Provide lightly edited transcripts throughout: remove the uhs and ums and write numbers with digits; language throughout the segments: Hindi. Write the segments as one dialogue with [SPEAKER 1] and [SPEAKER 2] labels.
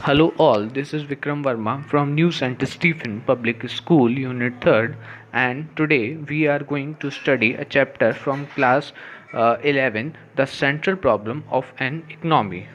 [SPEAKER 1] Hello all, this is Vikram Verma from New St. Stephen Public School Unit 3rd, and today we are going to study a chapter from class 11, The Central Problem of an Economy.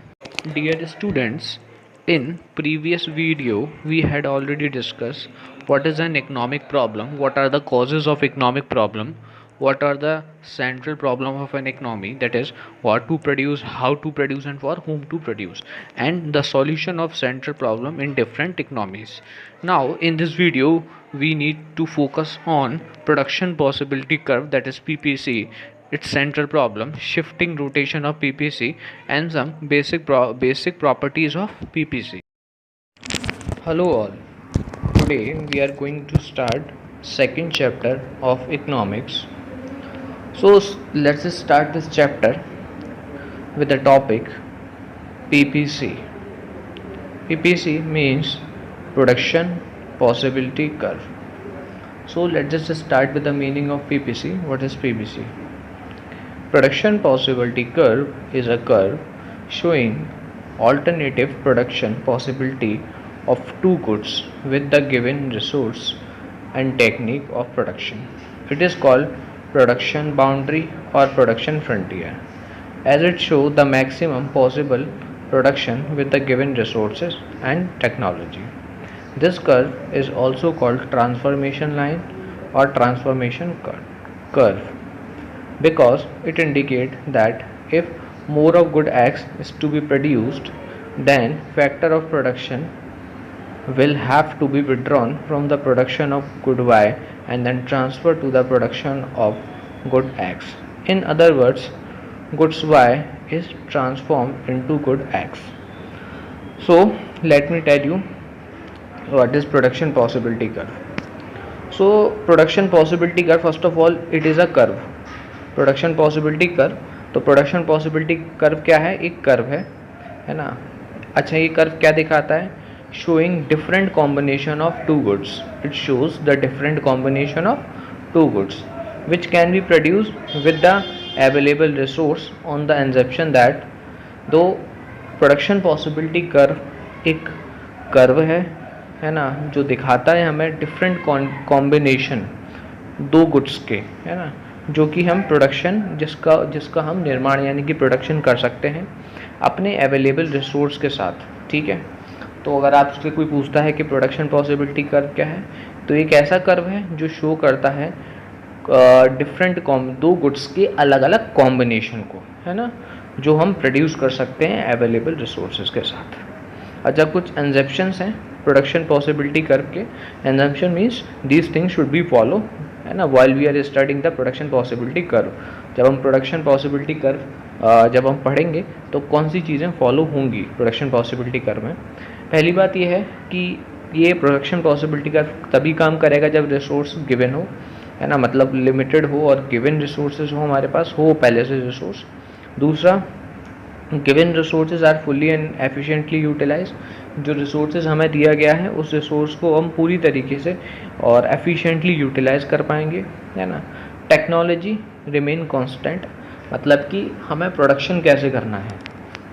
[SPEAKER 1] Dear students, in previous video we had already discussed what is an economic problem, what are the causes of economic problem, what are the central problem of an economy, that is what to produce, how to produce and for whom to produce, and the solution of central problem in different economies. Now in this video we need to focus on production possibility curve, that is PPC, its central problem, shifting rotation of PPC, and some basic properties of PPC. Hello all. Today we are going to start second chapter of economics. So let's just start this chapter with the topic PPC. PPC means production possibility curve. So let's just start with the meaning of PPC. What is PPC? Production possibility curve is a curve showing alternative production possibility of two goods with the given resource and technique of production. It is called production boundary or production frontier, as it shows the maximum possible production with the given resources and technology. This curve is also called transformation line or transformation curve, because it indicates that if more of good X is to be produced, then factor of production will have to be withdrawn from the production of good Y and then transferred to the production of good X. In other words, goods Y is transformed into good X. So let me tell you what is production possibility curve. So production possibility curve, first of all, it is a curve. Production possibility curve, तो प्रोडक्शन पॉसिबिलिटी कर्व क्या है? एक कर्व है ना. अच्छा, ये कर्व क्या दिखाता है? Showing different combination of two goods. It shows the different combination of two goods which can be produced with the available resource on the assumption that दो प्रोडक्शन पॉसिबिलिटी कर्व एक कर्व है ना, जो दिखाता है हमें डिफरेंट कॉम्बिनेशन दो गुड्स के, है ना, जो कि हम प्रोडक्शन जिसका हम निर्माण यानी कि प्रोडक्शन कर सकते हैं अपने अवेलेबल रिसोर्स के साथ. ठीक है, तो अगर आपसे कोई पूछता है कि प्रोडक्शन पॉसिबिलिटी कर्व क्या है, तो एक ऐसा कर्व है जो शो करता है डिफरेंट दो गुड्स के अलग अलग कॉम्बिनेशन को, है ना, जो हम प्रोड्यूस कर सकते हैं अवेलेबल रिसोर्सेज के साथ. अच्छा, कुछ एंजप्शंस हैं प्रोडक्शन पॉसिबिलिटी कर्व के. Assumption means these things should be follow, है ना, while we are studying the production possibility curve. जब हम प्रोडक्शन पॉसिबिलिटी कर्व जब हम पढ़ेंगे तो कौन सी चीज़ें फॉलो होंगी प्रोडक्शन पॉसिबिलिटी कर्व में. पहली बात यह है कि ये प्रोडक्शन पॉसिबिलिटी कर्व तभी काम करेगा जब रिसोर्स गिवन हो, है ना, मतलब लिमिटेड हो और गिवन रिसोर्सेज हो, हमारे पास हो पहले से रिसोर्स. दूसरा, given resources are fully and efficiently utilise. जो रिसोर्सेज हमें दिया गया है उस रिसोर्स को हम पूरी तरीके से और एफिशिएंटली यूटिलाइज कर पाएंगे, है ना. टेक्नोलॉजी रिमेन कांस्टेंट, मतलब कि हमें प्रोडक्शन कैसे करना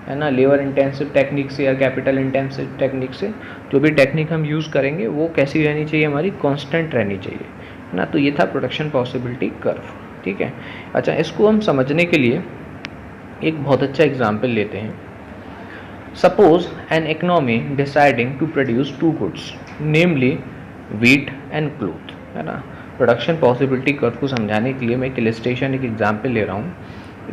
[SPEAKER 1] है ना, लेबर इंटेंसिव टेक्निक से या कैपिटल इंटेंसिव टेक्निक से, जो भी टेक्निक हम यूज़ करेंगे वो कैसी रहनी चाहिए, हमारी कांस्टेंट रहनी चाहिए, है ना. तो ये था प्रोडक्शन पॉसिबिलिटी कर्व. ठीक है. अच्छा, इसको हम समझने के लिए एक बहुत अच्छा एग्जाम्पल लेते हैं. Suppose an economy deciding to produce two goods, namely wheat and cloth, है ना. प्रोडक्शन पॉसिबिलिटी कर्व को समझाने के लिए मैं एक इलस्ट्रेशन, एक एग्जांपल ले रहा हूँ.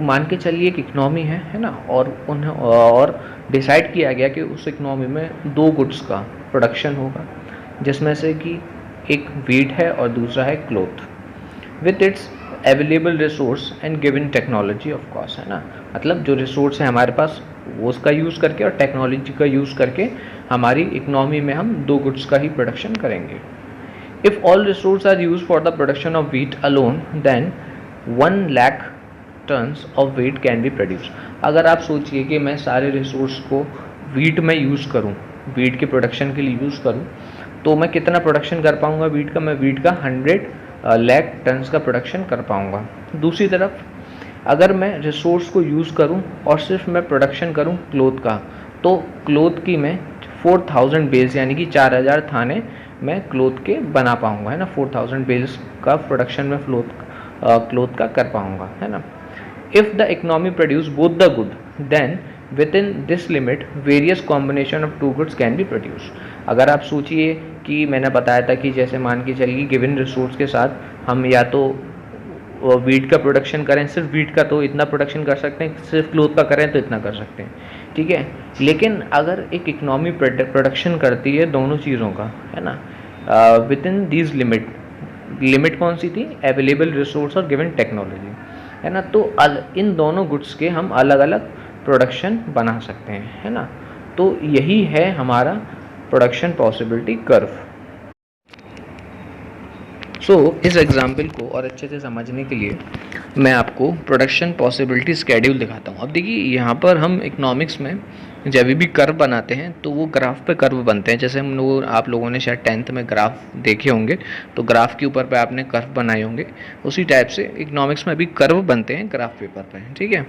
[SPEAKER 1] मान के चलिए एक इकनॉमी है ना, और डिसाइड किया गया कि उस इकनॉमी में दो गुड्स का प्रोडक्शन होगा, जिसमें से कि एक वीट है और दूसरा है cloth, with its available resource and given technology of course, है ना. मतलब जो रिसोर्स है हमारे पास वो उसका यूज़ करके और टेक्नोलॉजी का यूज़ करके हमारी इकनॉमी में हम दो गुड्स का ही प्रोडक्शन करेंगे. If all resource are use for the production of wheat alone, then 1 lakh tons of wheat can be produce. अगर आप सोचिए कि मैं सारे रिसोर्स को व्हीट में यूज़ करूँ, व्हीट के प्रोडक्शन के लिए यूज़ करूँ, तो मैं कितना प्रोडक्शन कर पाऊँगा व्हीट का? मैं व्हीट का 100 लाख टन्स का प्रोडक्शन कर पाऊँगा. दूसरी तरफ अगर मैं रिसोर्स को यूज़ करूं और सिर्फ मैं प्रोडक्शन करूं क्लोथ का, तो क्लोथ की मैं 4000 बेल्स यानी कि 4000 थाने मैं क्लोथ के बना पाऊंगा, है ना। 4000 बेल्स का प्रोडक्शन में क्लोथ का कर पाऊंगा, है ना। If the economy produce both the good, then within this limit various combination of two goods can be produce. अगर आप सोचिए कि मैंने बताया था कि जैसे मान के चलिए गिवन रिसोर्स के साथ हम या तो वीट का प्रोडक्शन करें, सिर्फ वीट का तो इतना प्रोडक्शन कर सकते हैं, सिर्फ क्लोथ का करें तो इतना कर सकते हैं, ठीक है। लेकिन अगर एक इकोनॉमी प्रोडक्शन करती है दोनों चीज़ों का, है ना, विद इन दीज लिमिट कौन सी थी, अवेलेबल रिसोर्स और गिवन टेक्नोलॉजी, है ना। तो इन दोनों गुड्स के हम अलग अलग प्रोडक्शन बना सकते हैं, है ना। तो यही है हमारा प्रोडक्शन पॉसिबिलिटी कर्व। इस एग्जाम्पल को और अच्छे से समझने के लिए मैं आपको प्रोडक्शन पॉसिबिलिटी स्केड्यूल दिखाता हूँ। अब देखिए यहाँ पर हम इकोनॉमिक्स में जब भी कर्व बनाते हैं तो वो ग्राफ पे कर्व बनते हैं। जैसे आप लोगों ने शायद 10th में ग्राफ देखे होंगे, तो ग्राफ के ऊपर पे आपने कर्व बनाए होंगे, उसी टाइप से इकोनॉमिक्स में भी कर्व बनते हैं ग्राफ पेपर पे, ठीक है।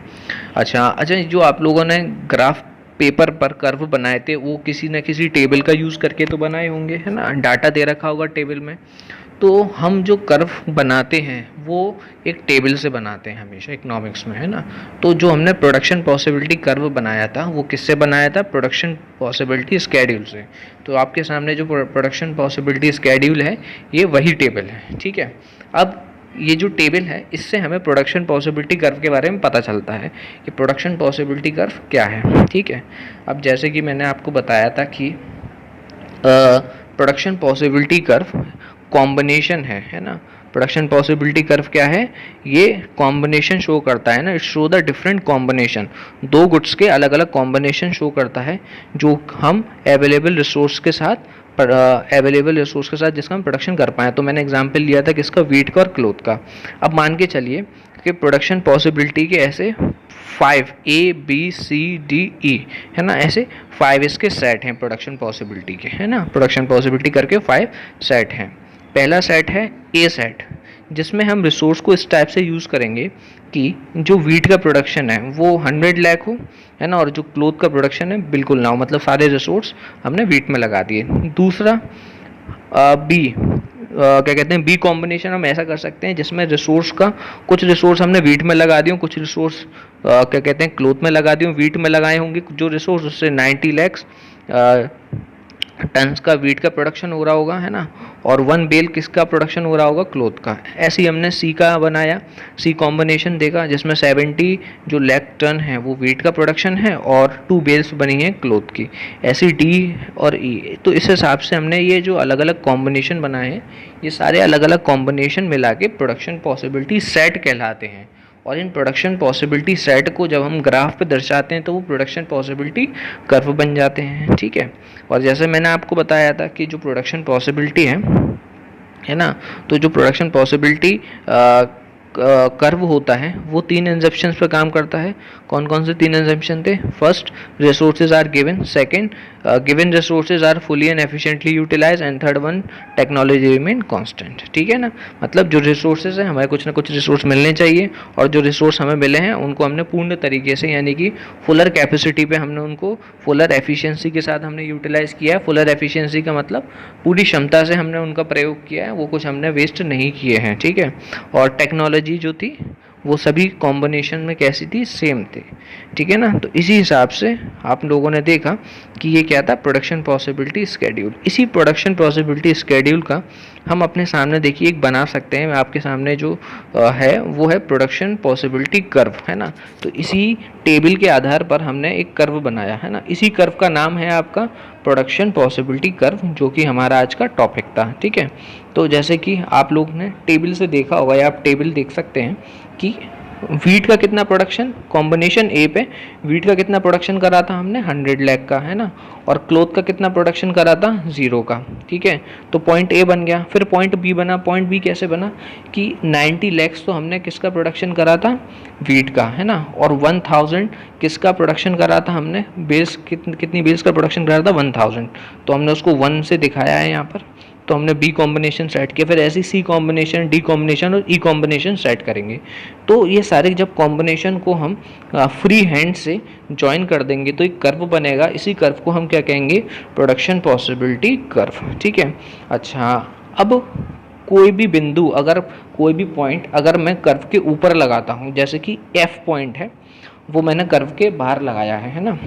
[SPEAKER 1] अच्छा, जो आप लोगों ने ग्राफ पेपर पर कर्व बनाए थे वो किसी न किसी टेबल का यूज़ करके तो बनाए होंगे, है ना। डाटा दे रखा होगा टेबल में, तो हम जो कर्व बनाते हैं वो एक टेबल से बनाते हैं हमेशा इकोनॉमिक्स में, है ना। तो जो हमने प्रोडक्शन पॉसिबिलिटी कर्व बनाया था वो किससे बनाया था, प्रोडक्शन पॉसिबिलिटी स्केड्यूल से। तो आपके सामने जो प्रोडक्शन पॉसिबिलिटी स्केड्यूल है ये वही टेबल है, ठीक है। अब ये जो टेबल है इससे हमें प्रोडक्शन पॉसिबिलिटी कर्व के बारे में पता चलता है कि प्रोडक्शन पॉसिबिलिटी कर्व क्या है, ठीक है। अब जैसे कि मैंने आपको बताया था कि प्रोडक्शन पॉसिबिलिटी कर्व कॉम्बिनेशन है ना। प्रोडक्शन पॉसिबिलिटी कर्व क्या है, ये कॉम्बिनेशन शो करता है ना, it show the different combination, दो गुड्स के अलग अलग कॉम्बिनेशन शो करता है जो हम अवेलेबल रिसोर्स के साथ जिसका हम प्रोडक्शन कर पाएँ। तो मैंने एग्जांपल लिया था किसका, वीट का और क्लोथ का। अब मान के चलिए कि प्रोडक्शन पॉसिबिलिटी के ऐसे 5 ABCDE, है ना, ऐसे 5 इसके सेट हैं प्रोडक्शन पॉसिबिलिटी के, है ना। प्रोडक्शन पॉसिबिलिटी करके 5 सेट हैं। पहला सेट है ए सेट, जिसमें हम रिसोर्स को इस टाइप से यूज़ करेंगे कि जो वीट का प्रोडक्शन है वो 100 लाख हो, है ना, और जो क्लोथ का प्रोडक्शन है बिल्कुल ना हो, मतलब सारे रिसोर्स हमने वीट में लगा दिए। दूसरा बी, क्या कहते हैं, बी कॉम्बिनेशन हम ऐसा कर सकते हैं जिसमें रिसोर्स का कुछ रिसोर्स हमने वीट में लगा दिए, कुछ रिसोर्स क्या कहते हैं क्लोथ में लगा दिए। वीट में लगाए होंगे जो रिसोर्स, उससे 90 लाख टन्स का वीट का प्रोडक्शन हो रहा होगा, है ना, और 1 बेल किसका प्रोडक्शन हो रहा होगा, क्लोथ का। ऐसे ही हमने सी का बनाया, सी कॉम्बिनेशन देखा जिसमें 70 जो लाख टन है वो वीट का प्रोडक्शन है और 2 बेल्स बनी है क्लोथ की। ऐसी डी और ई, तो इस हिसाब से हमने ये जो अलग अलग कॉम्बिनेशन बनाए हैं ये सारे अलग अलग कॉम्बिनेशन मिला के प्रोडक्शन पॉसिबिलिटी सेट कहलाते हैं। और इन प्रोडक्शन पॉसिबिलिटी सेट को जब हम ग्राफ पे दर्शाते हैं तो वो प्रोडक्शन पॉसिबिलिटी कर्व बन जाते हैं, ठीक है। और जैसे मैंने आपको बताया था कि जो प्रोडक्शन पॉसिबिलिटी है ना, तो जो प्रोडक्शन पॉसिबिलिटी कर्व होता है वो 3 एग्जम्पशंस पर काम करता है। कौन कौन से 3 एग्जम्पशन थे, first resources are given, second given resources are fully and efficiently utilise, and third one technology remain constant, ठीक है ना। मतलब जो रिसोर्सेज है हमें कुछ ना कुछ रिसोर्स मिलने चाहिए और जो रिसोर्स हमें मिले हैं उनको हमने पूर्ण तरीके से यानी कि फुलर कैपेसिटी पे हमने उनको फुलर एफिशिएंसी के साथ हमने यूटिलाइज किया है। फुलर एफिशिएंसी का मतलब पूरी क्षमता से हमने उनका प्रयोग किया है, वो कुछ हमने वेस्ट नहीं किए हैं, ठीक है। और टेक्नोलॉजी जो थी वो सभी कॉम्बिनेशन में कैसी थी, सेम थे, ठीक है ना। तो इसी हिसाब से आप लोगों ने देखा कि ये क्या था, प्रोडक्शन पॉसिबिलिटी स्केड्यूल। इसी प्रोडक्शन पॉसिबिलिटी स्केड्यूल का हम अपने सामने देखिए एक बना सकते हैं। आपके सामने जो है वो है प्रोडक्शन पॉसिबिलिटी कर्व, है ना। तो इसी टेबल के आधार पर हमने एक कर्व बनाया, है ना। इसी कर्व का नाम है आपका प्रोडक्शन पॉसिबिलिटी कर्व, जो कि हमारा आज का टॉपिक था, ठीक है। तो जैसे कि आप लोग ने टेबल से देखा होगा या आप टेबल देख सकते हैं कि वीट का कितना प्रोडक्शन, कॉम्बिनेशन ए पे वीट का कितना प्रोडक्शन करा था हमने 100 लाख का, है ना, और क्लोथ का कितना प्रोडक्शन करा था 0 का, ठीक है। तो पॉइंट ए बन गया। फिर पॉइंट बी बना। पॉइंट बी कैसे बना कि 90 लाख तो हमने किसका प्रोडक्शन करा था, वीट का, है ना, और 1000 किसका प्रोडक्शन करा था हमने, बेल्स कितनी बेल्स का प्रोडक्शन करा था 1000, तो हमने उसको 1 से दिखाया है यहाँ पर। तो हमने बी कॉम्बिनेशन सेट किया, फिर ऐसी सी कॉम्बिनेशन, डी कॉम्बिनेशन और ई कॉम्बिनेशन सेट करेंगे। तो ये सारे जब कॉम्बिनेशन को हम फ्री हैंड से ज्वाइन कर देंगे तो एक कर्व बनेगा। इसी कर्व को हम क्या कहेंगे, प्रोडक्शन पॉसिबिलिटी कर्व। ठीक है। अच्छा, अब कोई भी बिंदु, अगर कोई भी पॉइंट अगर मैं कर्व के ऊपर लगाता हूँ, जैसे कि एफ पॉइंट है वो मैंने कर्व के बाहर लगाया है ना,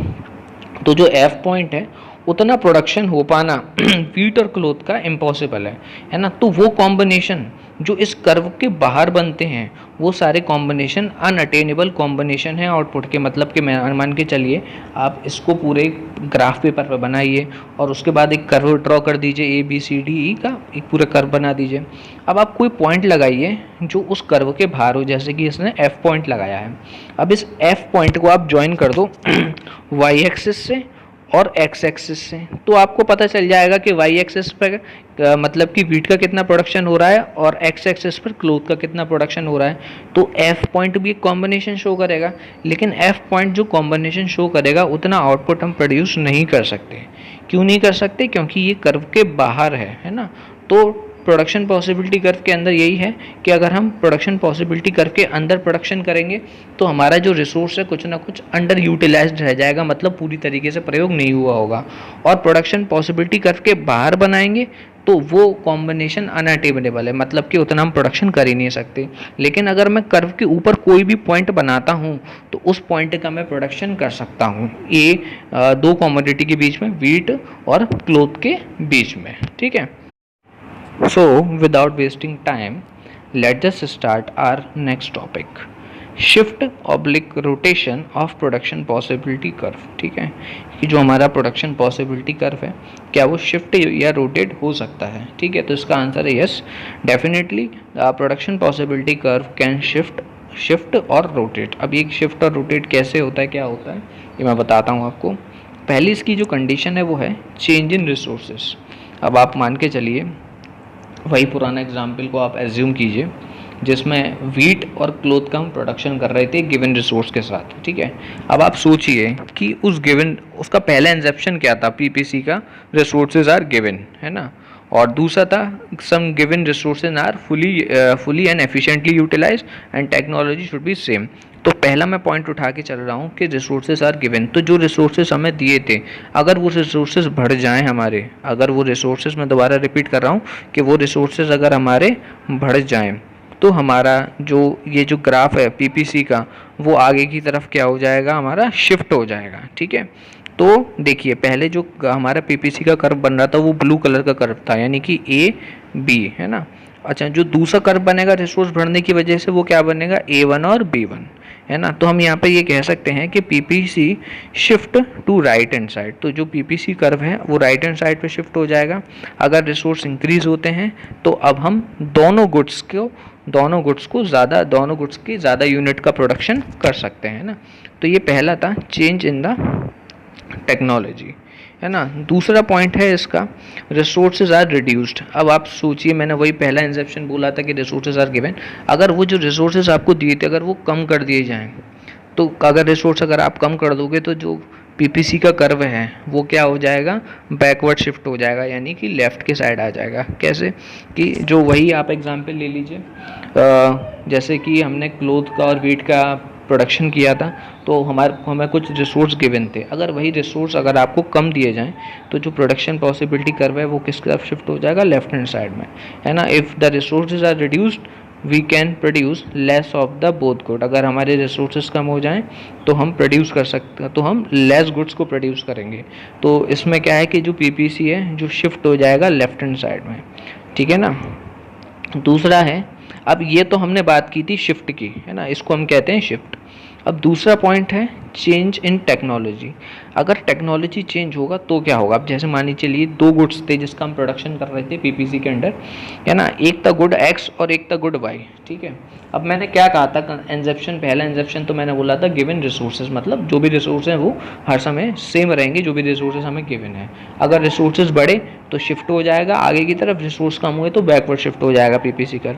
[SPEAKER 1] तो जो एफ पॉइंट है उतना प्रोडक्शन हो पाना वीट और क्लोथ का इम्पॉसिबल है ना। तो वो कॉम्बिनेशन जो इस कर्व के बाहर बनते हैं वो सारे कॉम्बिनेशन अनअटेनेबल कॉम्बिनेशन है आउटपुट के। मतलब कि मान के चलिए आप इसको पूरे ग्राफ पेपर पर बनाइए और उसके बाद एक कर्व ड्रॉ कर दीजिए, A B C D E का एक पूरा कर्व बना दीजिए। अब आप कोई पॉइंट लगाइए जो उस कर्व के बाहर हो, जैसे कि इसने एफ पॉइंट लगाया है। अब इस एफ पॉइंट को आप ज्वाइन कर दो वाई एक्सिस से और एक्स एक्सिस से, तो आपको पता चल जाएगा कि वाई एक्सिस पर मतलब कि वीट का कितना प्रोडक्शन हो रहा है और एक्स एक्सिस पर क्लोथ का कितना प्रोडक्शन हो रहा है। तो एफ पॉइंट भी एक कॉम्बिनेशन शो करेगा, लेकिन एफ पॉइंट जो कॉम्बिनेशन शो करेगा उतना आउटपुट हम प्रोड्यूस नहीं कर सकते। क्यों नहीं कर सकते? क्योंकि ये कर्व के बाहर है ना। तो प्रोडक्शन पॉसिबिलिटी कर्व के अंदर यही है कि अगर हम प्रोडक्शन पॉसिबिलिटी कर्व के अंदर प्रोडक्शन करेंगे तो हमारा जो रिसोर्स है कुछ ना कुछ अंडर यूटिलाइज्ड रह जाएगा, मतलब पूरी तरीके से प्रयोग नहीं हुआ होगा। और प्रोडक्शन पॉसिबिलिटी कर्व के बाहर बनाएंगे तो वो कॉम्बिनेशन अनअटेनेबल है, मतलब कि उतना हम प्रोडक्शन कर ही नहीं सकते। लेकिन अगर मैं कर्व के ऊपर कोई भी पॉइंट बनाता हूँ तो उस पॉइंट का मैं प्रोडक्शन कर सकता हूँ, ये दो कॉमोडिटी के बीच में, वीट और क्लोथ के बीच में। ठीक है। So, without wasting time, let's just start our next topic. Shift oblique rotation of production possibility curve. ठीक है, कि जो हमारा प्रोडक्शन पॉसिबिलिटी कर्व है क्या वो शिफ्ट या रोटेट हो सकता है? ठीक है, तो इसका आंसर है yes, definitely production possibility curve can shift और रोटेट। अब ये शिफ्ट और रोटेट कैसे होता है, क्या होता है, ये मैं बताता हूँ आपको। पहली इसकी जो कंडीशन है वो है चेंज इन रिसोर्सेज। अब आप मान के चलिए वही पुराना एग्जाम्पल को आप एज्यूम कीजिए जिसमें वीट और क्लोथ का हम प्रोडक्शन कर रहे थे गिवन रिसोर्स के साथ। ठीक है, अब आप सोचिए कि उसका पहला इंसेप्शन क्या था, पीपीसी का रिसोर्सेज आर गिवन, है ना, और दूसरा था some given resources are fully and efficiently utilised and technology should be same. तो पहला मैं पॉइंट उठा के चल रहा हूँ कि रिसोर्सेज आर गिवन, तो जो रिसोर्सेज हमें दिए थे अगर वो रिसोर्सेज बढ़ जाएं हमारे, अगर वो रिसोर्सेज, मैं दोबारा रिपीट कर रहा हूँ कि वो रिसोर्सेज अगर हमारे बढ़ जाएं तो हमारा ये जो ग्राफ है पीपीसी का वो आगे की तरफ क्या हो जाएगा, हमारा शिफ्ट हो जाएगा। ठीक है, तो देखिए पहले जो हमारा पीपीसी का कर्व बन रहा था वो ब्लू कलर का कर्व था, यानी कि ए बी, है ना। अच्छा, जो दूसरा कर्व बनेगा रिसोर्स बढ़ने की वजह से वो क्या बनेगा, A1 और B1, है ना। तो हम यहाँ पे ये कह सकते हैं कि PPC shift to right hand side. तो जो पीपीसी कर्व है वो राइट हैंड साइड पे शिफ्ट हो जाएगा अगर रिसोर्स इंक्रीज होते हैं। तो अब हम दोनों गुड्स की ज़्यादा यूनिट का प्रोडक्शन कर सकते हैं ना। तो ये पहला था चेंज इन द टेक्नोलॉजी, है ना। दूसरा पॉइंट है इसका रिसोर्सेज आर रिड्यूस्ड। अब आप सोचिए, मैंने वही पहला इंसेप्शन बोला था कि रिसोर्सेज आर गिवन, अगर वो जो रिसोर्सेज आपको दिए थे अगर वो कम कर दिए जाएं, तो अगर रिसोर्स अगर आप कम कर दोगे तो जो पीपीसी का कर्व है वो क्या हो जाएगा, बैकवर्ड शिफ्ट हो जाएगा, यानी कि लेफ़्ट के साइड आ जाएगा। कैसे कि जो वही आप एग्जांपल ले लीजिए, जैसे कि हमने क्लोथ का और वीट का प्रोडक्शन किया था तो हमें कुछ रिसोर्स गिवन थे, अगर वही रिसोर्स अगर आपको कम दिए जाएं तो जो प्रोडक्शन पॉसिबिलिटी कर्व है वो किस तरफ शिफ्ट हो जाएगा, लेफ्ट हैंड साइड में, है ना। If the resources are reduced we can produce less of the both good. अगर हमारे रिसोर्सेज कम हो जाएं तो हम प्रोड्यूस कर सकते हैं, तो हम लेस गुड्स को प्रोड्यूस करेंगे। तो इसमें क्या है कि जो पीपीसी है जो शिफ्ट हो जाएगा लेफ्ट हैंड साइड में। ठीक है ना। दूसरा है, अब ये तो हमने बात की थी शिफ्ट की, है ना, इसको हम कहते हैं शिफ्ट। अब दूसरा पॉइंट है चेंज इन टेक्नोलॉजी। अगर टेक्नोलॉजी चेंज होगा तो क्या होगा। अब जैसे मान लीजिए चलिए दो गुड्स थे जिसका हम प्रोडक्शन कर रहे थे पीपीसी के अंडर, है ना, एक था गुड एक्स और एक था गुड वाई। ठीक है, अब मैंने क्या कहा था इंसेप्शन, पहला इंसेप्शन तो मैंने बोला था गिवन रिसोर्सेज, मतलब जो भी रिसोर्स हैं वो हर समय सेम रहेंगे, जो भी रिसोर्सेज हमें गिवन है। अगर रिसोर्सेज बढ़े तो शिफ्ट हो जाएगा आगे की तरफ, रिसोर्स कम हुए तो बैकवर्ड शिफ्ट हो जाएगा पीपीसी कर।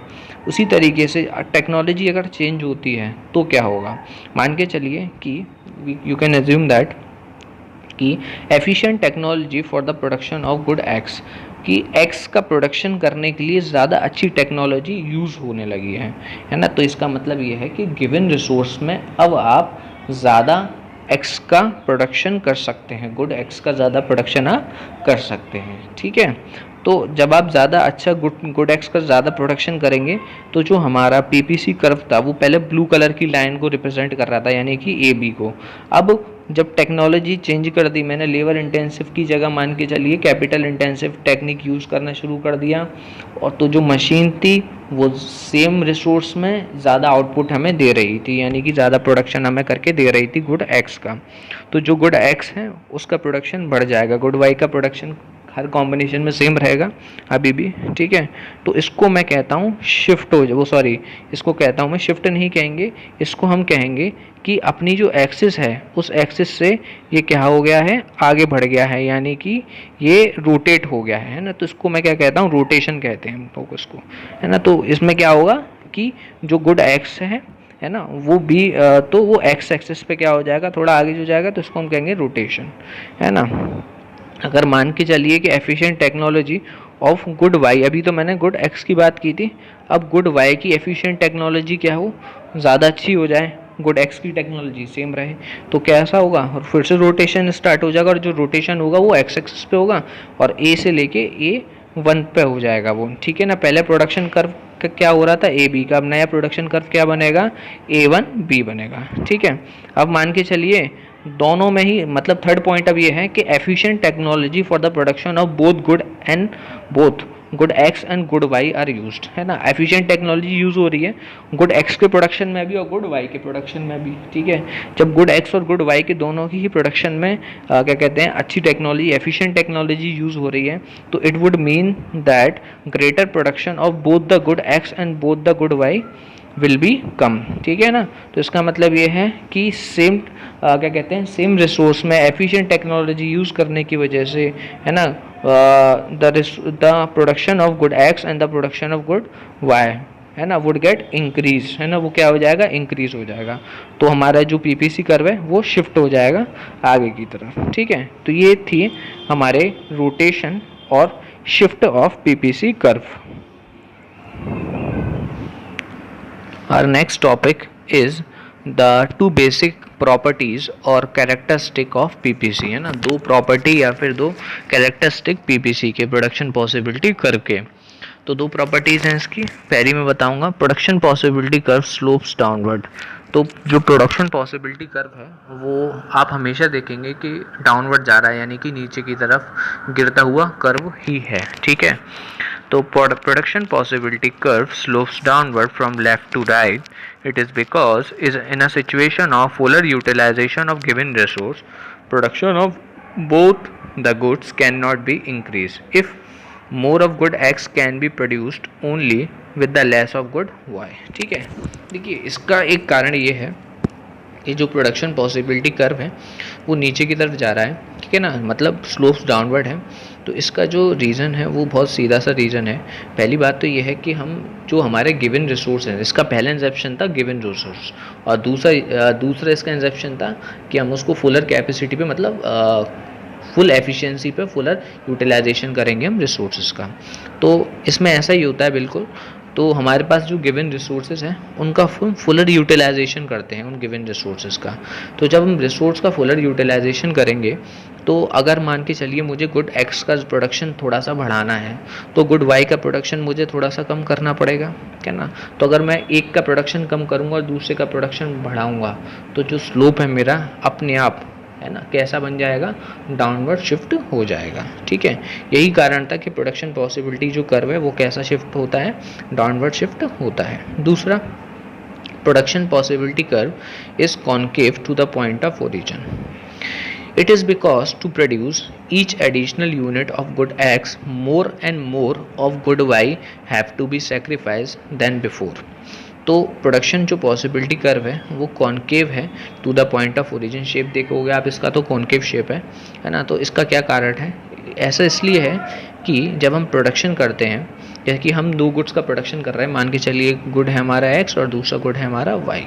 [SPEAKER 1] उसी तरीके से टेक्नोलॉजी अगर चेंज होती है तो क्या होगा, मान के चलिए कि you can assume that कि efficient technology for the production of good eggs कि x का प्रोडक्शन करने के लिए ज़्यादा अच्छी टेक्नोलॉजी यूज़ होने लगी है ना। तो इसका मतलब ये है कि गिवन रिसोर्स में अब आप ज़्यादा x का प्रोडक्शन कर सकते हैं, गुड x का ज़्यादा प्रोडक्शन आप कर सकते हैं, ठीक है। तो जब आप ज़्यादा अच्छा गुड एक्स का ज़्यादा प्रोडक्शन करेंगे तो जो हमारा पीपीसी कर्व था वो पहले ब्लू कलर की लाइन को रिप्रेजेंट कर रहा था, यानी कि ए बी को। अब जब टेक्नोलॉजी चेंज कर दी, मैंने लेबर इंटेंसिव की जगह मान के चलिए कैपिटल इंटेंसिव टेक्निक यूज़ करना शुरू कर दिया, और तो जो मशीन थी वो सेम रिसोर्स में ज़्यादा आउटपुट हमें दे रही थी, यानी कि ज़्यादा प्रोडक्शन हमें करके दे रही थी गुड एक्स का। तो जो गुड एक्स है उसका प्रोडक्शन बढ़ जाएगा, गुड वाई का प्रोडक्शन हर कॉम्बिनेशन में सेम रहेगा अभी भी, ठीक है। तो इसको मैं कहता हूँ शिफ्ट हो वो सॉरी इसको कहता हूँ मैं शिफ्ट नहीं कहेंगे, इसको हम कहेंगे कि अपनी जो एक्सिस है उस एक्सिस से ये क्या हो गया है, आगे बढ़ गया है, यानी कि ये रोटेट हो गया है ना। तो इसको मैं क्या कहता हूँ, रोटेशन कहते हैं हम लोग इसको, है ना। तो इसमें क्या होगा कि जो गुड एक्स है ना वो भी तो वो एक्स एक्सिस पे क्या हो जाएगा, थोड़ा आगे जो जाएगा, तो इसको हम कहेंगे रोटेशन, है ना। अगर मान के चलिए कि efficient technology of good Y, अभी तो मैंने गुड एक्स की बात की थी, अब गुड वाई की एफिशिएंट टेक्नोलॉजी क्या हो, ज़्यादा अच्छी हो जाए, गुड एक्स की टेक्नोलॉजी सेम रहे, तो कैसा होगा, और फिर से रोटेशन स्टार्ट हो जाएगा, और जो रोटेशन होगा वो एक्स एक्सिस पे होगा और ए से लेके A1 पे हो जाएगा वो, ठीक है ना। पहले प्रोडक्शन कर्व का क्या हो रहा था, ए बी का, अब नया प्रोडक्शन कर्व क्या बनेगा, A1B बनेगा, ठीक है। अब मान के चलिए दोनों में ही, मतलब थर्ड पॉइंट अब ये है कि efficient technology for the production of both good X and good Y are used, है ना। एफिशिएंट टेक्नोलॉजी यूज़ हो रही है गुड एक्स के प्रोडक्शन में भी और गुड वाई के प्रोडक्शन में भी, ठीक है। जब गुड एक्स और गुड वाई के दोनों की ही प्रोडक्शन में क्या कहते हैं, अच्छी टेक्नोलॉजी, एफिशिएंट टेक्नोलॉजी यूज़ हो रही है, तो it would mean that greater production of both the good X and both the good Y will be कम, ठीक है ना। तो इसका मतलब ये है कि सेम क्या कहते हैं, सेम रिसोर्स में एफिशिएंट टेक्नोलॉजी यूज़ करने की वजह से, है ना, the production of good X and the production of good Y, है ना, वुड गेट इंक्रीज, है ना, वो क्या हो जाएगा, इंक्रीज हो जाएगा। तो हमारा जो पीपीसी कर्व है वो शिफ्ट हो जाएगा आगे की तरफ, ठीक है। तो ये थी हमारे रोटेशन और shift of PPC curve. Our next topic is the two basic properties और characteristic of PPC, है ना, दो प्रॉपर्टी या फिर दो कैरेक्टरिस्टिक PPC के प्रोडक्शन पॉसिबिलिटी कर्व के। तो दो प्रॉपर्टीज़ हैं इसकी, पहली मैं बताऊंगा production possibility curve slopes downward. तो जो प्रोडक्शन पॉसिबिलिटी कर्व है वो आप हमेशा देखेंगे कि डाउनवर्ड जा रहा है, यानी कि नीचे की तरफ गिरता हुआ कर्व ही है, ठीक है। तो production possibility curve slopes downward from left to right. It is because is in a situation of fuller utilization of given resource, production of both the goods cannot be increased if more of good X can be produced only with the less of good Y, ठीक है। देखिए इसका एक कारण ये है कि जो प्रोडक्शन पॉसिबिलिटी कर्व है वो नीचे की तरफ जा रहा है, ठीक है ना, मतलब स्लोप्स डाउनवर्ड है। तो इसका जो रीज़न है वो बहुत सीधा सा रीज़न है। पहली बात तो ये है कि हम जो हमारे गिवन रिसोर्स हैं, इसका पहला इंसेप्शन था गिवन रिसोर्स, और दूसरा इसका इंसेप्शन था कि हम उसको फुलर कैपेसिटी पे, मतलब फुल एफिशिएंसी पे, फुलर यूटिलाइजेशन करेंगे हम रिसोर्सेज का। तो इसमें ऐसा ही होता है बिल्कुल। तो हमारे पास जो गिवन रिसोर्सेज हैं उनका फुलर यूटिलाइजेशन करते हैं उन गिवन रिसोर्सेज का। तो जब हम रिसोर्स का फुलर यूटिलाइजेशन करेंगे, तो अगर मान के चलिए मुझे गुड एक्स का प्रोडक्शन थोड़ा सा बढ़ाना है तो गुड वाई का प्रोडक्शन मुझे थोड़ा सा कम करना पड़ेगा, क्या ना। तो अगर मैं एक का प्रोडक्शन कम करूँगा और दूसरे का प्रोडक्शन बढ़ाऊँगा तो जो स्लोप है मेरा अपने आप, है ना, कैसा बन जाएगा, डाउनवर्ड शिफ्ट हो जाएगा, ठीक है। यही कारण था कि प्रोडक्शन पॉसिबिलिटी जो कर्व है वो कैसा शिफ्ट होता है, डाउनवर्ड शिफ्ट होता है। दूसरा, production possibility curve is concave to the point of origin. It is because to produce each additional unit of good X, more and more of good Y have to be sacrificed than before. तो प्रोडक्शन जो पॉसिबिलिटी कर्व है वो कॉन्केव है to the point of origin. Shape देखोगे आप इसका तो कॉन्केव शेप है ना। तो इसका क्या कारण है, ऐसा इसलिए है कि जब हम प्रोडक्शन करते हैं जैसे कि हम दो गुड्स का प्रोडक्शन कर रहे हैं, मान के चलिए एक गुड है हमारा एक्स और दूसरा गुड है हमारा वाई,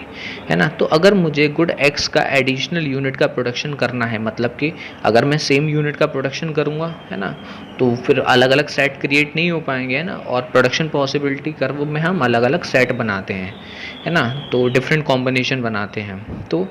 [SPEAKER 1] है ना। तो अगर मुझे गुड एक्स का एडिशनल यूनिट का प्रोडक्शन करना है, मतलब कि अगर मैं सेम यूनिट का प्रोडक्शन करूँगा, है ना, तो फिर अलग अलग सेट क्रिएट नहीं हो पाएंगे, है ना। और प्रोडक्शन पॉसिबिलिटी कर्व में हम अलग अलग सेट बनाते हैं, है ना, तो डिफरेंट कॉम्बिनेशन बनाते हैं। तो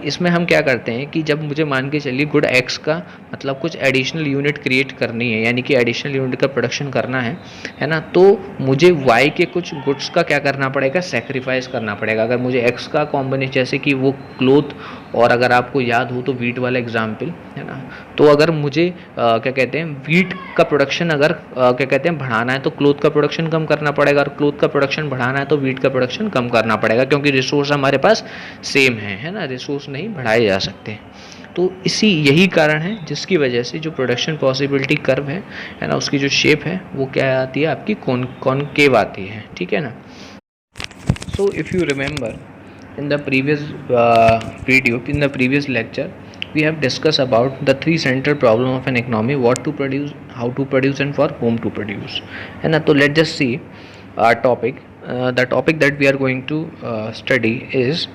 [SPEAKER 1] इसमें हम क्या करते हैं कि जब मुझे मान के चलिए गुड एक्स का मतलब कुछ एडिशनल यूनिट क्रिएट करनी है, यानी कि एडिशनल यूनिट का प्रोडक्शन करना है ना, तो मुझे वाई के कुछ गुड्स का क्या करना पड़ेगा, सेक्रीफाइस करना पड़ेगा। अगर मुझे एक्स का कॉम्बिनेशन, जैसे कि वो क्लोथ, और अगर आपको याद हो तो वीट वाला एग्जाम्पल, है ना, तो अगर मुझे क्या कहते हैं वीट का प्रोडक्शन अगर क्या कहते हैं बढ़ाना है, तो क्लोथ का प्रोडक्शन कम करना पड़ेगा, और क्लोथ का प्रोडक्शन बढ़ाना है तो वीट का प्रोडक्शन कम करना पड़ेगा, क्योंकि रिसोर्स हमारे पास सेम है ना, रिसोर्स नहीं बढ़ाए जा सकते। तो यही कारण है जिसकी वजह से जो प्रोडक्शन पॉसिबिलिटी कर्व है ना, उसकी जो शेप है वो क्या आती है, आपकी कॉनकेव आती है, ठीक है ना। So if you remember in the previous video, in the previous lecture, we have discussed about the three central problem of an economy: what to produce, how to produce, and for whom to produce, है ना। तो let's just see our topic. The topic that we are going to study is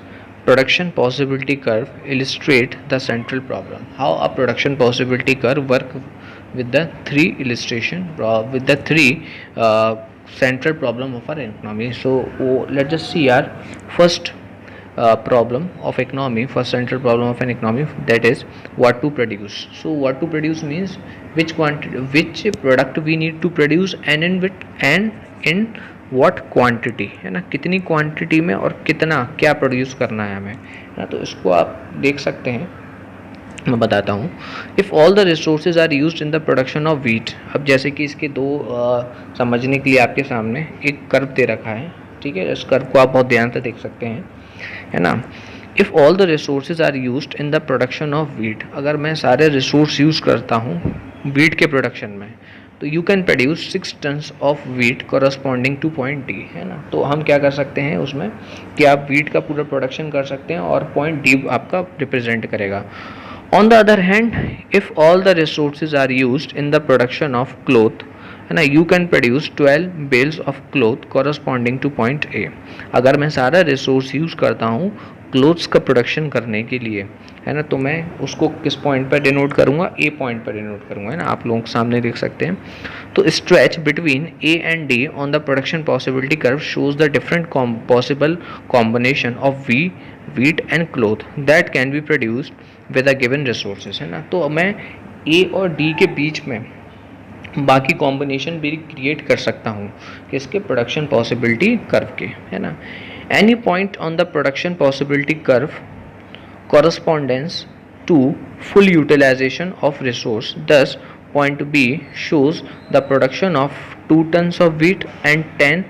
[SPEAKER 1] production possibility curve illustrate the central problem. How a production possibility curve work with the three illustration, with the three central problem of our economy. So let's just see our first problem of economy, first central problem of an economy, that is what to produce. So what to produce means which quantity, which product we need to produce, and in what quantity, है ना, कितनी क्वांटिटी में और कितना क्या प्रोड्यूस करना है हमें, है ना। तो इसको आप देख सकते हैं, मैं बताता हूँ। If all the resources are used in the production of wheat, अब जैसे कि इसके दो समझने के लिए आपके सामने एक कर्व दे रखा है, ठीक है। इस कर्व को आप बहुत ध्यान से देख सकते हैं, है ना। If all the resources are used in the production of wheat, अगर मैं सारे रिसोर्स यूज़ करता हूँ वीट के प्रोडक्शन में, तो you can produce 6 turns of wheat corresponding to point D, है ना। तो हम क्या कर सकते हैं उसमें कि आप वीट का पूरा प्रोडक्शन कर सकते हैं और पॉइंट डी आपका रिप्रेजेंट करेगा। On the other hand, if all the resources are used in the production of cloth, है ना, you can produce 12 bales of cloth corresponding to point A. अगर मैं सारा रिसोर्स यूज़ करता हूँ क्लोथ्स का प्रोडक्शन करने के लिए, है ना, तो मैं उसको किस पॉइंट पर डिनोट करूँगा, ए पॉइंट पर डिनोट करूँगा, है ना। आप लोग सामने देख सकते हैं। तो stretch between A and D on the production possibility curve shows the different possible combination of wheat and cloth that can be produced with a given resources, है ना। तो मैं ए और डी के बीच में बाकी कॉम्बिनेशन भी क्रिएट कर सकता हूँ किसके, प्रोडक्शन पॉसिबिलिटी कर्व के, है ना। Any point on the production possibility curve correspondence to full utilisation of resource, this point B shows the production of 2 tons of wheat and 10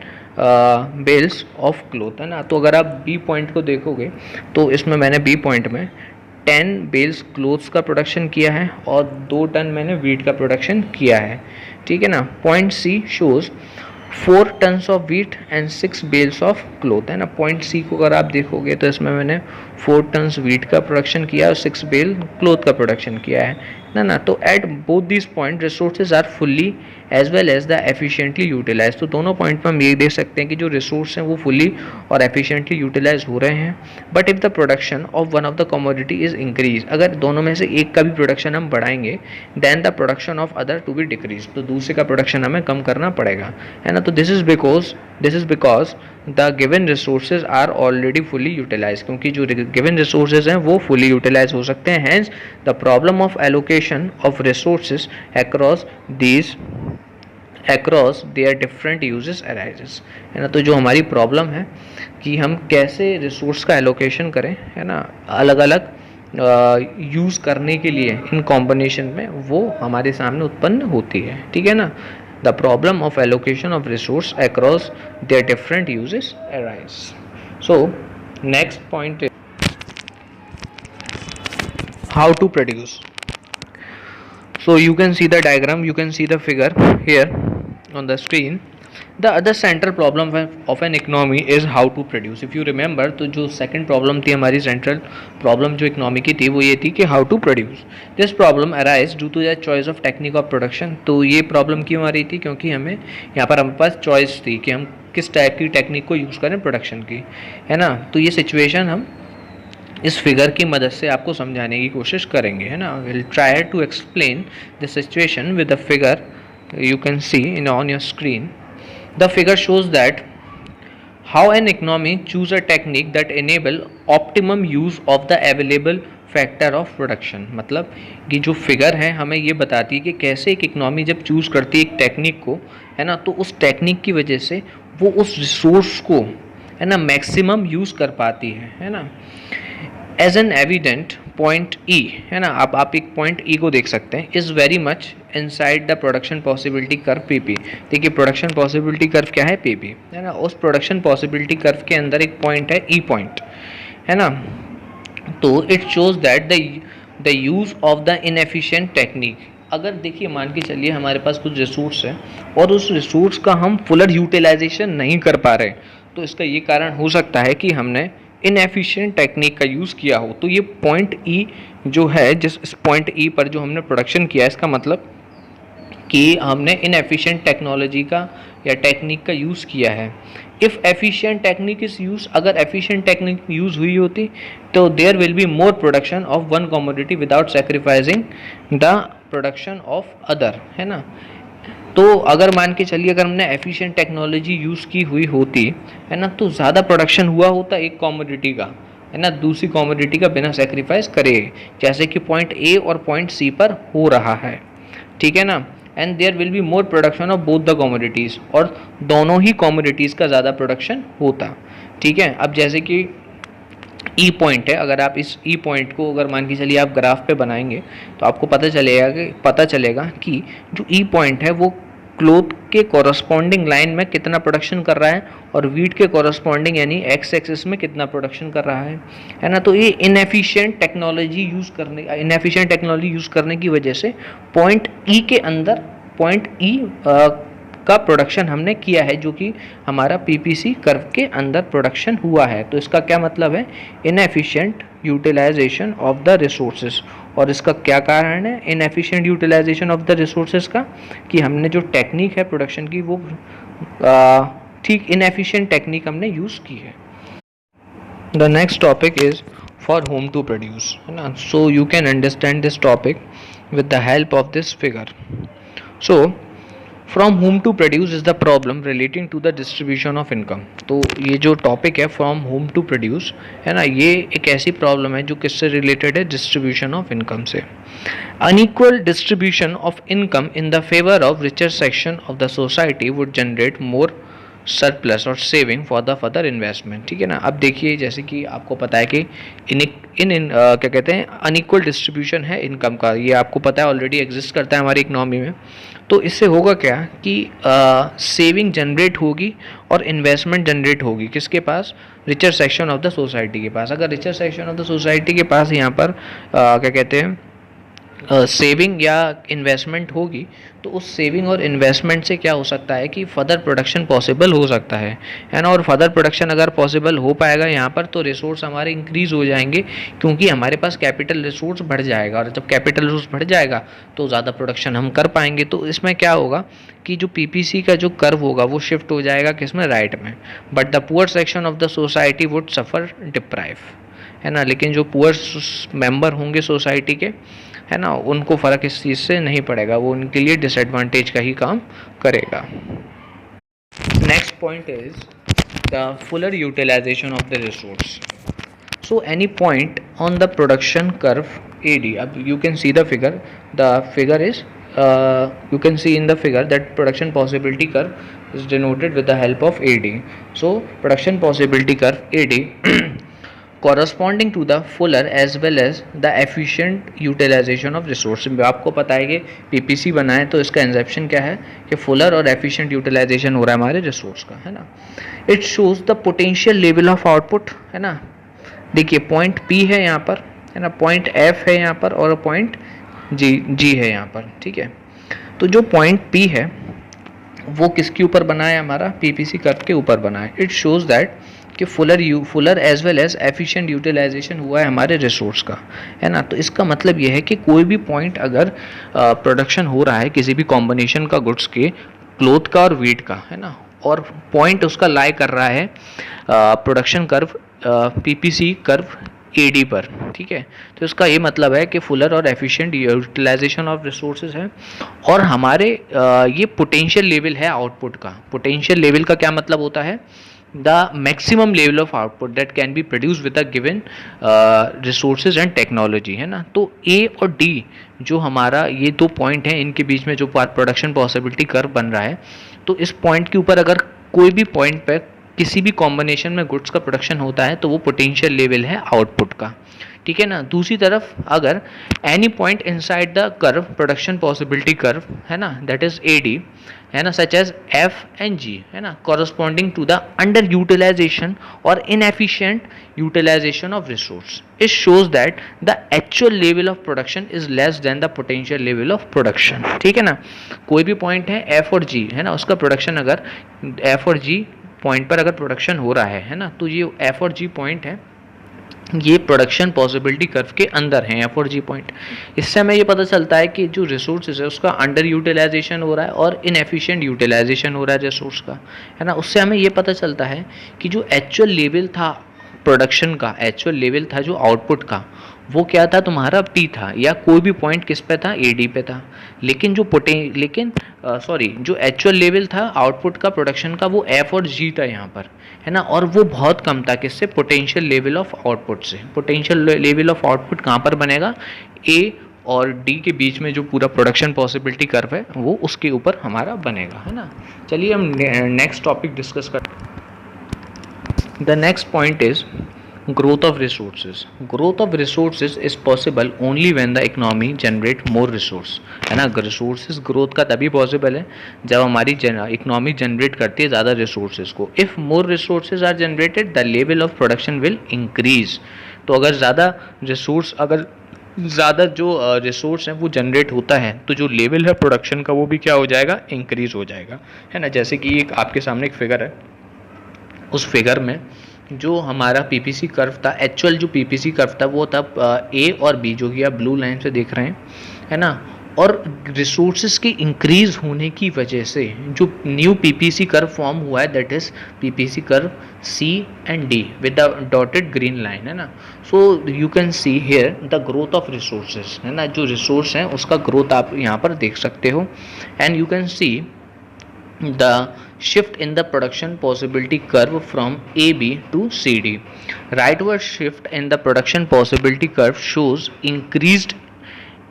[SPEAKER 1] bales of cloth, है ना। तो अगर आप बी पॉइंट को देखोगे तो इसमें मैंने बी पॉइंट में 10 बेल्स क्लोथ्स का प्रोडक्शन किया है और 2 टन मैंने वीट का प्रोडक्शन किया है, ठीक है ना। Point C shows 4 tons of wheat and 6 bales of cloth, है ना। पॉइंट सी को अगर आप देखोगे तो इसमें मैंने 4 टन्स वीट का प्रोडक्शन किया और 6 बेल क्लोथ का प्रोडक्शन किया है ना। तो at both this point resources are fully as well as the efficiently utilise. तो दोनों पॉइंट पर हम ये देख सकते हैं कि जो रिसोर्स हैं वो फुली और एफिशिएंटली यूटिलाइज हो रहे हैं। But if the production of one of the commodity is increase, अगर दोनों में से एक का भी प्रोडक्शन हम बढ़ाएंगे, then the production of other to be decrease, तो दूसरे का प्रोडक्शन हमें कम करना पड़ेगा, है ना। तो this is because the given resources are already fully utilise, क्योंकि जो गिवन रिसोर्सेज हैं वो फुली यूटिलाइज हो सकते हैं। Hence the problem of allocation of resources across their different uses arises, है ना। तो जो हमारी प्रॉब्लम है कि हम कैसे रिसोर्स का एलोकेशन करें, है ना, अलग अलग यूज़ करने के लिए इन कॉम्बिनेशन में, वो हमारे सामने उत्पन्न होती है, ठीक है ना। The problem of allocation of resource across their different uses arise. So next point is how to produce. So you can see the diagram, you can see the figure here on the screen. The other central problem of an economy is how to produce. If you remember, तो जो सेकंड प्रॉब्लम थी हमारी, सेंट्रल प्रॉब्लम जो इकोनॉमी की थी, वो ये थी कि how to produce. This problem arise due to the choice of technique of production. तो ये प्रॉब्लम क्यों आ रही थी? क्योंकि हमें यहाँ पर हमारे पास चॉइस थी कि हम किस टाइप की टेक्निक को यूज़ करें प्रोडक्शन की, है ना। तो ये सिचुएशन हम इस फिगर की मदद से आपको समझाने की कोशिश करेंगे, है ना। Will try to explain the situation with the figure you can see on your screen. The figure shows that how an economy choose a technique that enable optimum use of the available factor of production। मतलब कि जो फिगर है हमें ये बताती है कि कैसे एक इकोनॉमी जब चूज़ करती है एक टेक्निक को, है ना, तो उस टेक्निक की वजह से वो उस रिसोर्स को, है ना, मैक्सिमम यूज़ कर पाती है ना। As an evident point E, है ना, अब आप एक पॉइंट ई को देख सकते हैं, is very much inside the production possibility curve PP. देखिए प्रोडक्शन पॉसिबिलिटी कर्व क्या है? पीपी, है ना। उस प्रोडक्शन पॉसिबिलिटी कर्व के अंदर एक पॉइंट है ई पॉइंट, है ना। तो it shows that the use of the inefficient technique. अगर देखिए मान के चलिए हमारे पास कुछ रिसोर्स है और उस रिसोर्स का हम फुलर यूटिलाइजेशन नहीं कर पा रहे, तो इसका ये कारण हो सकता है कि हमने इनएफिशिएंट टेक्निक का यूज़ किया हो। तो ये पॉइंट ई जो है, जिस पॉइंट ई पर जो हमने प्रोडक्शन किया है, इसका मतलब कि हमने इनएफिशिएंट टेक्नोलॉजी का या टेक्निक का यूज़ किया है। If efficient technique is use, अगर एफिशिएंट टेक्निक यूज़ हुई होती तो there will be more production of one commodity without sacrificing the production of other, है ना। तो अगर मान के चलिए अगर हमने एफिशिएंट टेक्नोलॉजी यूज़ की हुई होती, है ना, तो ज़्यादा प्रोडक्शन हुआ होता एक कमोडिटी का, है ना, दूसरी कमोडिटी का बिना सेक्रीफाइस करे, जैसे कि पॉइंट ए और पॉइंट सी पर हो रहा है, ठीक है ना। And there will be more production of both the commodities, और दोनों ही कमोडिटीज़ का ज़्यादा प्रोडक्शन होता, ठीक है। अब जैसे कि ई पॉइंट है, अगर आप इस ई पॉइंट को अगर मान के चलिए आप ग्राफ पे बनाएंगे तो आपको पता चलेगा कि जो ई पॉइंट है वो क्लोथ के कॉरस्पॉन्डिंग लाइन में कितना प्रोडक्शन कर रहा है और वीट के कॉरस्पॉन्डिंग यानी एक्स एक्सिस में कितना प्रोडक्शन कर रहा है ना। तो ये इनएफिशिएंट टेक्नोलॉजी यूज़ करने की वजह से पॉइंट ई के अंदर पॉइंट ई का प्रोडक्शन हमने किया है, जो कि हमारा पीपीसी कर्व के अंदर प्रोडक्शन हुआ है। तो इसका क्या मतलब है? Inefficient utilisation of the resources. और इसका क्या कारण है inefficient utilisation of the resources का? कि हमने जो टेक्निक है प्रोडक्शन की वो ठीक इनएफिशिएंट टेक्निक हमने यूज़ की है। The next topic is for whom to produce, है ना। So you can understand this topic with the help of this figure. So from whom to produce is the problem relating to the distribution of income. तो ये जो टॉपिक है फ्रॉम होम टू प्रोड्यूस, है ना, ये एक ऐसी प्रॉब्लम है जो किससे रिलेटेड है? डिस्ट्रीब्यूशन ऑफ इनकम से। Unequal distribution of income in the favour of richer section of the society would generate more surplus और saving for the further investment, ठीक है ना। अब देखिए जैसे कि आपको पता है कि क्या कहते हैं, अनइक्वल डिस्ट्रीब्यूशन है इनकम का, ये आपको पता है ऑलरेडी एग्जिस्ट करता है हमारी इकनॉमी में। तो इससे होगा क्या कि सेविंग जनरेट होगी और इन्वेस्टमेंट जनरेट होगी किसके पास? Richer section of the society के पास। अगर richer section of the society के पास यहाँ पर क्या कहते हैं सेविंग या इन्वेस्टमेंट होगी, तो उस सेविंग और इन्वेस्टमेंट से क्या हो सकता है कि फर्दर प्रोडक्शन पॉसिबल हो सकता है ना। और फर्दर प्रोडक्शन अगर पॉसिबल हो पाएगा यहाँ पर तो रिसोर्स हमारे इंक्रीज़ हो जाएंगे, क्योंकि हमारे पास कैपिटल रिसोर्स बढ़ जाएगा, और जब कैपिटल रिसोर्स बढ़ जाएगा तो ज़्यादा प्रोडक्शन हम कर पाएंगे। तो इसमें क्या होगा कि जो पीपीसी का जो कर्व होगा वो शिफ्ट हो जाएगा किसमें? राइट में। But the poor section of the society would suffer deprive, है ना। लेकिन जो पुअर मेंबर होंगे सोसाइटी के, है ना, उनको फ़र्क इस चीज़ से नहीं पड़ेगा, वो उनके लिए डिसएडवांटेज का ही काम करेगा। Next point is the fuller utilisation of the resource. So any point on the production curve AD, अब you can see the figure is you can see in the figure that production possibility curve is denoted with the help of AD. So production possibility curve AD corresponding to the fuller as well as the efficient utilization of resource। आपको पता है कि PPC बना है तो इसका इंसेप्शन क्या है कि फुलर और एफिशिएंट यूटिलाइजेशन हो रहा है हमारे रिसोर्स का, है ना। It shows the potential level of output, है ना। देखिए पॉइंट P है यहाँ पर, है ना, पॉइंट F है यहाँ पर और पॉइंट G है यहाँ पर, ठीक है। तो जो पॉइंट P है वो किसके ऊपर बना है, हमारा पीपीसी कर्व के ऊपर बना है। इट शोज दैट कि fuller as well as efficient utilisation हुआ है हमारे रिसोर्स का, है ना। तो इसका मतलब यह है कि कोई भी पॉइंट अगर प्रोडक्शन हो रहा है किसी भी कॉम्बिनेशन का गुड्स के, क्लोथ का और वीट का, है ना, और पॉइंट उसका लाई कर रहा है production curve PPC curve AD पर, ठीक है। तो इसका ये मतलब है कि फुलर और एफिशिएंट यूटिलाइजेशन ऑफ रिसोर्सेज है, और हमारे ये पोटेंशियल लेवल है आउटपुट का। पोटेंशियल लेवल का क्या मतलब होता है, the maximum level of output that can be produce with the given resources and technology, है ना। तो ए और डी जो हमारा ये दो पॉइंट हैं, इनके बीच में जो प्रोडक्शन पॉसिबिलिटी कर्व बन रहा है, तो इस पॉइंट के ऊपर अगर कोई भी पॉइंट पे किसी भी कॉम्बिनेशन में गुड्स का प्रोडक्शन होता है तो वो पोटेंशियल लेवल है आउटपुट का, ठीक है ना। दूसरी तरफ अगर any point inside the curve production possibility curve, है ना, दैट इज एडी, है ना, such as F and G, है ना, corresponding to the under utilisation और inefficient utilisation of resource, it shows that the actual level of production is less than the potential level of production, ठीक है ना। कोई भी पॉइंट है एफ और जी, है ना, उसका प्रोडक्शन अगर एफ और जी पॉइंट पर अगर प्रोडक्शन हो रहा है ना, तो ये एफ और जी पॉइंट है, ये प्रोडक्शन पॉसिबिलिटी कर्व के अंदर है एफ और जी पॉइंट। इससे हमें ये पता चलता है कि जो रिसोर्सेज है उसका अंडर यूटिलाइजेशन हो रहा है और इनएफिशिएंट यूटिलाइजेशन हो रहा है रिसोर्स का, है ना। उससे हमें ये पता चलता है कि जो एक्चुअल लेवल था प्रोडक्शन का, एक्चुअल लेवल था जो आउटपुट का, वो क्या था, तुम्हारा पी था, या कोई भी पॉइंट किस पे था, एडी पे था। लेकिन जो जो एक्चुअल लेवल था आउटपुट का प्रोडक्शन का, वो एफ और जी था यहाँ पर, है ना, और वो बहुत कम था किससे, पोटेंशियल लेवल ऑफ आउटपुट से। पोटेंशियल लेवल ऑफ आउटपुट कहाँ पर बनेगा, ए और डी के बीच में जो पूरा प्रोडक्शन पॉसिबिलिटी कर्व है वो उसके ऊपर हमारा बनेगा, है ना। चलिए हम नेक्स्ट टॉपिक डिस्कस करते हैं। The next point is growth of resources. Growth of resources is possible only when the economy generate more resource, है ना। रिसोर्सेज ग्रोथ का तभी पॉसिबल है जब हमारी इकोनॉमी जनरेट करती है ज़्यादा रिसोर्सेज को। If more resources are generated the level of production will increase. तो अगर ज़्यादा जो रिसोर्स हैं वो जनरेट होता है तो जो लेवल है प्रोडक्शन का वो भी क्या हो जाएगा, इंक्रीज हो जाएगा, है ना। जैसे कि एक आपके सामने एक फिगर है, उस फिगर में जो हमारा पीपीसी कर्व था, एक्चुअल जो पीपीसी कर्व था वो था ए और बी, जो कि आप ब्लू लाइन से देख रहे हैं, है ना। और रिसोर्सेज के इंक्रीज होने की वजह से जो न्यू पीपीसी कर्व फॉर्म हुआ है, that is PPC curve C and D with the dotted green line, है ना। So you can see here the growth of resources, है ना, जो रिसोर्स हैं उसका ग्रोथ आप यहाँ पर देख सकते हो। And you can C the shift in the production possibility curve from AB to CD. Rightward shift in the production possibility curve shows increased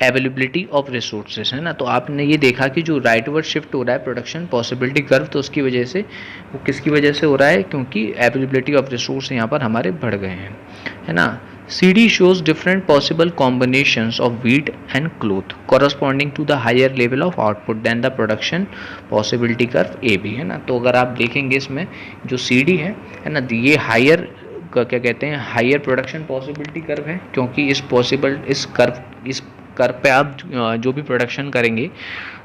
[SPEAKER 1] availability of resources, है ना। तो आपने ये देखा कि जो राइटवर्ड शिफ्ट हो रहा है प्रोडक्शन पॉसिबिलिटी कर्व, तो उसकी वजह से वो किसकी वजह से हो रहा है, क्योंकि अवेलेबिलिटी ऑफ रिसोर्स यहाँ पर हमारे बढ़ गए हैं, है ना। CD shows different possible combinations of wheat and cloth corresponding to the higher level of output than the production possibility curve AB, है ना। तो अगर आप देखेंगे इसमें जो CD है ना, ये हायर क्या कहते हैं, हायर प्रोडक्शन पॉसिबिलिटी कर्व है, क्योंकि इस कर्व पे आप जो भी प्रोडक्शन करेंगे,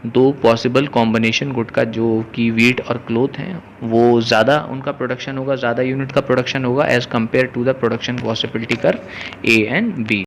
[SPEAKER 1] दो पॉसिबल कॉम्बिनेशन गुड का जो कि वीट और क्लोथ हैं, वो ज़्यादा उनका प्रोडक्शन होगा, ज़्यादा यूनिट का प्रोडक्शन होगा as compare to the production possibility curve A and B.